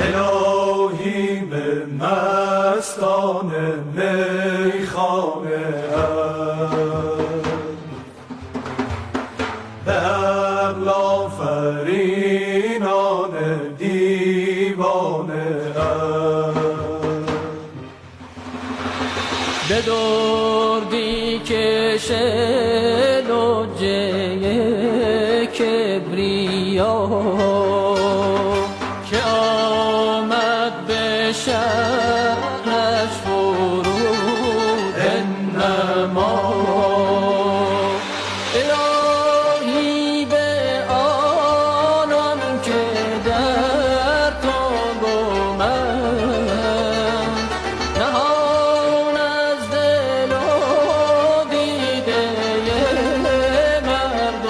الهی به مستان میخانه به عقل آفرینان دیوانه به دردی کشه لجه کبریا که آمد به شهرش فرود انما الهی به آنان که در تو گمند نهان از دل و دیده مردمند.